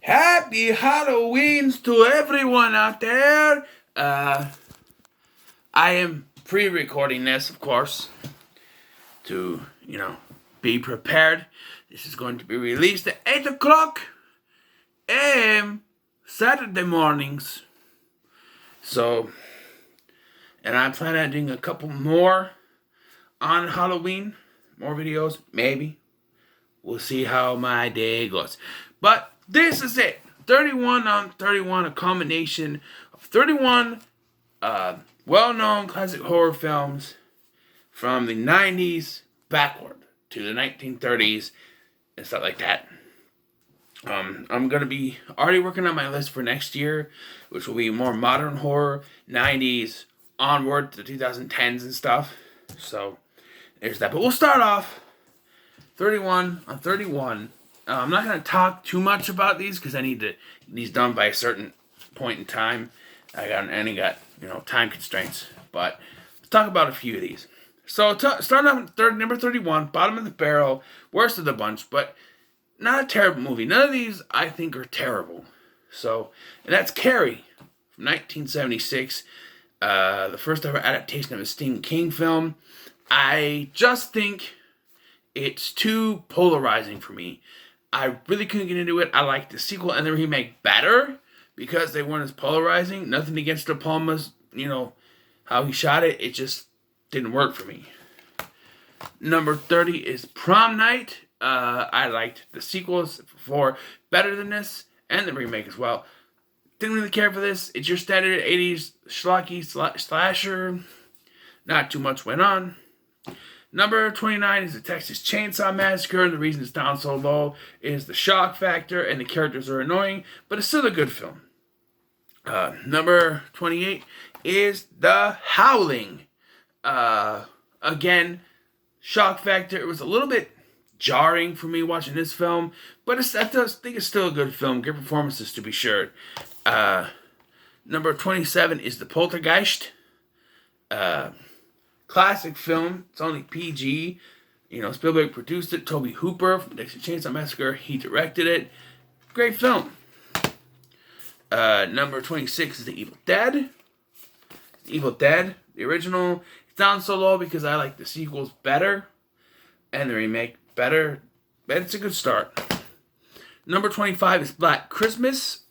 Happy Halloweens to everyone out there. I am pre-recording this, of course, to, be prepared. This is going to be released at 8 o'clock a.m. Saturday mornings. So, and I'm planning on doing a couple more on Halloween. More videos, maybe. We'll see how my day goes. But this is it. 31 on 31, a combination of 31 well-known classic horror films from the 90s backward to the 1930s and stuff like that. I'm going to be already working on my list for next year, which will be more modern horror, 90s onward to the 2010s and stuff. So there's that. But we'll start off 31 on 31. I'm not going to talk too much about these because I need to get these done by a certain point in time. I got time constraints. But let's talk about a few of these. So starting off with number 31, bottom of the barrel, worst of the bunch, but not a terrible movie. None of these I think are terrible. And that's Carrie from 1976, the first ever adaptation of a Stephen King film. I just think it's too polarizing for me. I really couldn't get into it. I like the sequel and the remake better because they weren't as polarizing. Nothing against De Palma's, how he shot it. It just didn't work for me. Number 30 is Prom Night. I liked the sequels for better than this and the remake as well. Didn't really care for this. It's your standard 80s schlocky slasher. Not too much went on. Number 29 is the Texas Chainsaw Massacre, and the reason it's down so low is the shock factor, and the characters are annoying, but it's still a good film. Number 28 is The Howling. Again, shock factor. It was a little bit jarring for me watching this film, but I think it's still a good film. Good performances, to be sure. Number 27 is The Poltergeist. Classic film. It's only PG. Spielberg produced it. Tobe Hooper from Texas Chainsaw Massacre. He directed it. Great film. Number 26 is The Evil Dead. The Evil Dead, the original. It's down so low because I like the sequels better and the remake better. But it's a good start. Number 25 is Black Christmas.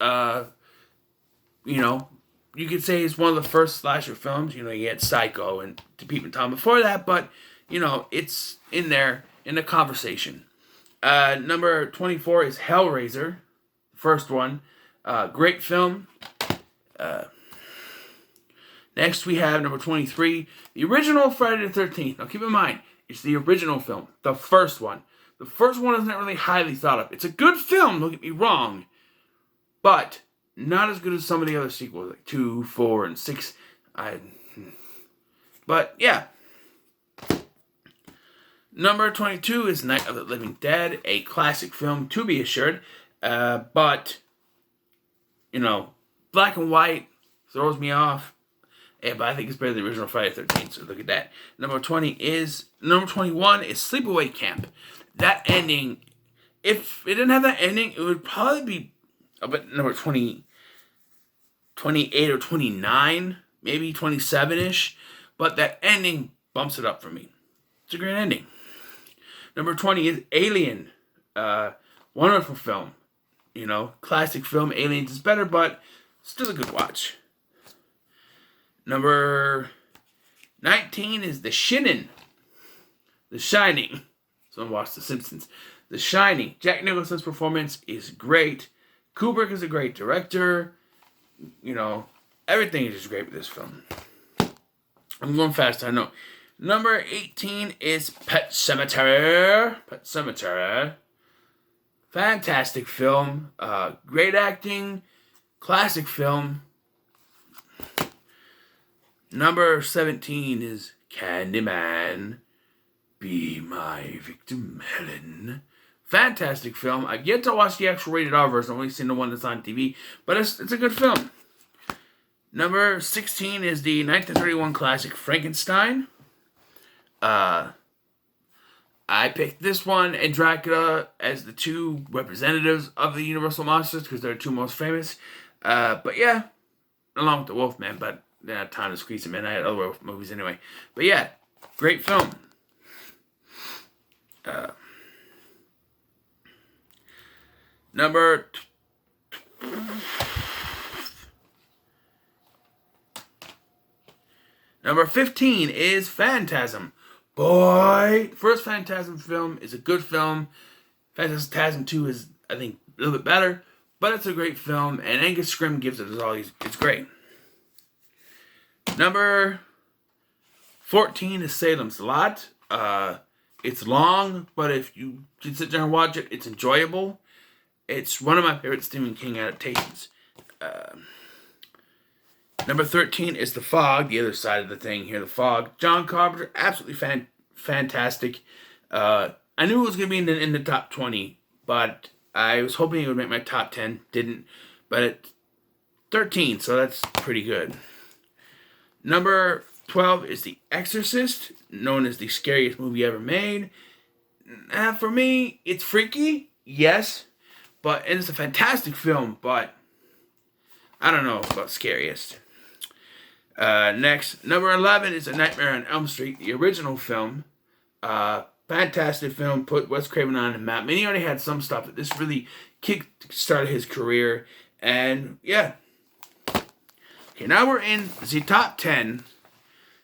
You could say it's one of the first slasher films. You had Psycho and To Pete and Tom before that, but, it's in there in the conversation. Number 24 is Hellraiser, first one. Great film. Next we have number 23, the original Friday the 13th. Now keep in mind, it's the original film, the first one. The first one is not really highly thought of. It's a good film, don't get me wrong, but not as good as some of the other sequels, like 2, 4, and 6. But, yeah. Number 22 is Night of the Living Dead, a classic film, to be assured. But, black and white throws me off. Yeah, but I think it's better than the original Friday the 13th, so look at that. Number 21 is Sleepaway Camp. That ending, if it didn't have that ending, it would probably be about number 28 or 29, maybe 27-ish, but that ending bumps it up for me. It's a great ending. Number 20 is Alien. Wonderful film. Classic film. Aliens is better, but still a good watch. Number 19 is The Shining. The Shining. Someone watched The Simpsons. The Shining. Jack Nicholson's performance is great. Kubrick is a great director. Everything is just great with this film. I'm going fast, I know. Number 18 is Pet Sematary. Pet Sematary. Fantastic film. Great acting. Classic film. Number 17 is Candyman. Be My Victim, Helen. Fantastic film. I've yet to watch the actual rated R version. I've only seen the one that's on TV. But it's a good film. Number 16 is the 1931 classic Frankenstein. I I picked this one and Dracula as the two representatives of the Universal Monsters because they're the two most famous. But yeah, along with the Wolfman, but they had time to squeeze him in. I had other wolf movies anyway. But yeah, great film. Number 15 is Phantasm. Boy, first Phantasm film is a good film. Phantasm 2 is, I think, a little bit better, but it's a great film, and Angus Scrimm gives it as all it's great. Number 14 is Salem's Lot. It's long, but if you can sit there and watch it, it's enjoyable. It's one of my favorite Stephen King adaptations. Number 13 is The Fog, the other side of the thing here, The Fog. John Carpenter, absolutely fantastic. I knew it was going to be in the top 20, but I was hoping it would make my top 10. Didn't, but it's 13, so that's pretty good. Number 12 is The Exorcist, known as the scariest movie ever made. For me, it's freaky, yes, but it's a fantastic film, but I don't know about scariest. Next, number 11 is A Nightmare on Elm Street, the original film. Fantastic film, put Wes Craven on the map. And he already had some stuff, but this really kick-started his career. And yeah. Okay, now we're in the top 10.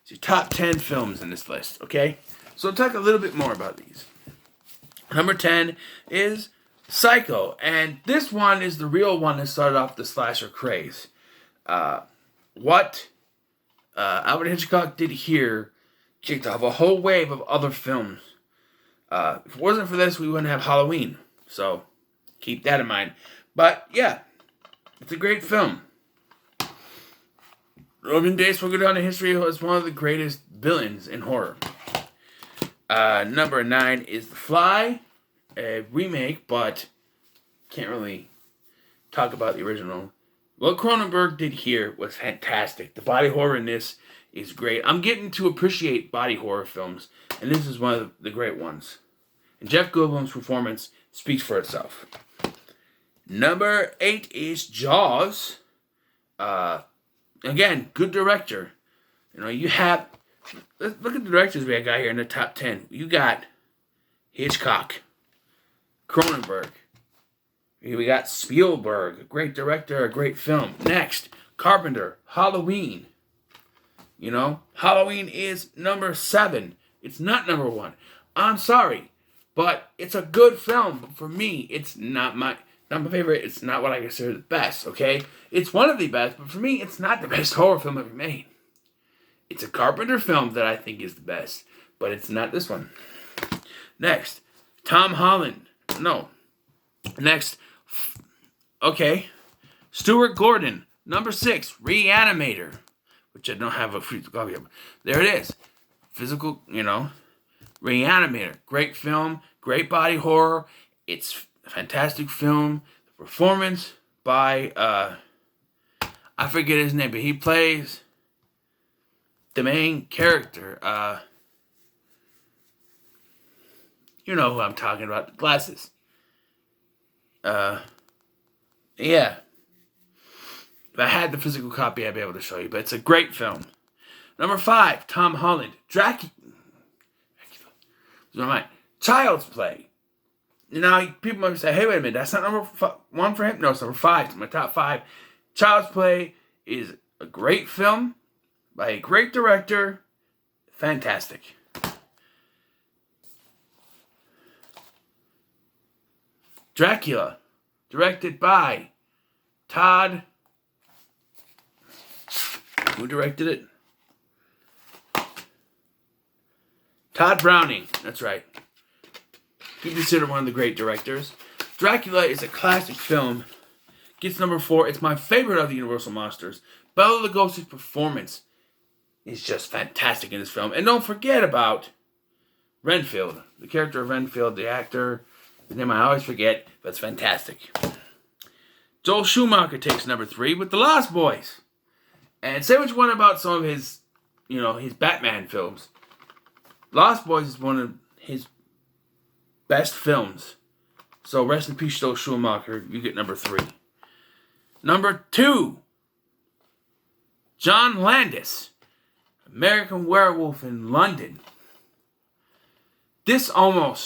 The top 10 films in this list, okay? So I'll talk a little bit more about these. Number 10 is Psycho. And this one is the real one that started off the slasher craze. What Alfred Hitchcock did here kicked off a whole wave of other films. If it wasn't for this, we wouldn't have Halloween. So keep that in mind. But yeah, it's a great film. Robin Dace will go down in history as one of the greatest villains in horror. Number 9 is The Fly, a remake, but can't really talk about the original. What Cronenberg did here was fantastic. The body horror in this is great. I'm getting to appreciate body horror films, and this is one of the great ones. And Jeff Goldblum's performance speaks for itself. Number 8 is Jaws. Again, good director. You know, you have... Look at the directors we got here in the top 10. You got Hitchcock, Cronenberg. We got Spielberg, a great director, a great film. Next, Carpenter, Halloween. You know, Halloween is number 7. It's not number 1. I'm sorry, but it's a good film. But for me, it's not my favorite. It's not what I consider the best, okay? It's one of the best, but for me, it's not the best horror film ever made. It's a Carpenter film that I think is the best, but it's not this one. Next, Tom Holland. No. Next, okay, Stuart Gordon. Number 6, Reanimator, which I don't have a free copy of. There it is. Physical, you know, Reanimator. Great film, great body horror. It's a fantastic film. The performance by, I forget his name, but he plays the main character. You know who I'm talking about. The glasses. Yeah. If I had the physical copy, I'd be able to show you. But it's a great film. Number 5, Tom Holland. Dracula. Child's Play. Now, people might say, hey, wait a minute. That's not number 1 for him? No, it's number 5. It's my top 5. Child's Play is a great film by a great director. Fantastic. Dracula, directed by Todd. Who directed it? Todd Browning. That's right. He's considered one of the great directors. Dracula is a classic film. Gets number 4. It's my favorite of the Universal Monsters. Bela Lugosi's performance is just fantastic in this film. And don't forget about Renfield. The character of Renfield, the actor. His name I always forget, but it's fantastic. Joel Schumacher takes number 3 with The Lost Boys. And say what you want about some of his, his Batman films. Lost Boys is one of his best films. So rest in peace, Joel Schumacher. You get number 3. Number 2, John Landis, American Werewolf in London. This one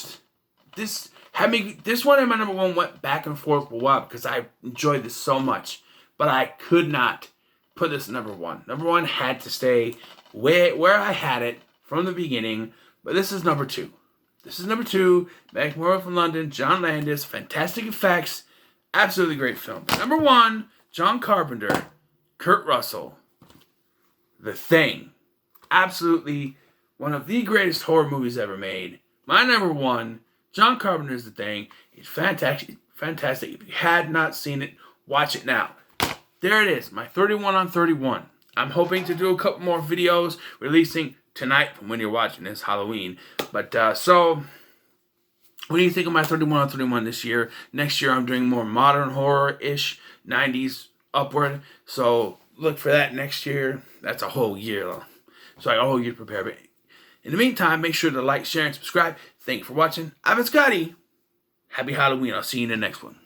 and my number 1 went back and forth for a while because I enjoyed this so much. But I could not put this number 1. Number 1 had to stay where I had it from the beginning. But this is number 2. This is number 2. American Werewolf in London, John Landis, fantastic effects, absolutely great film. Number 1, John Carpenter, Kurt Russell, The Thing. Absolutely one of the greatest horror movies ever made. My number 1, John Carpenter's The Thing. It's fantastic. Fantastic. If you had not seen it, watch it now. There it is, my 31 on 31. I'm hoping to do a couple more videos releasing tonight from when you're watching this, Halloween. But, so, what do you think of my 31 on 31 this year? Next year, I'm doing more modern horror-ish, 90s upward. So, look for that next year. That's a whole year, though. So, I got a whole year to prepare. But in the meantime, make sure to like, share, and subscribe. Thank you for watching. I've been Scotty. Happy Halloween. I'll see you in the next one.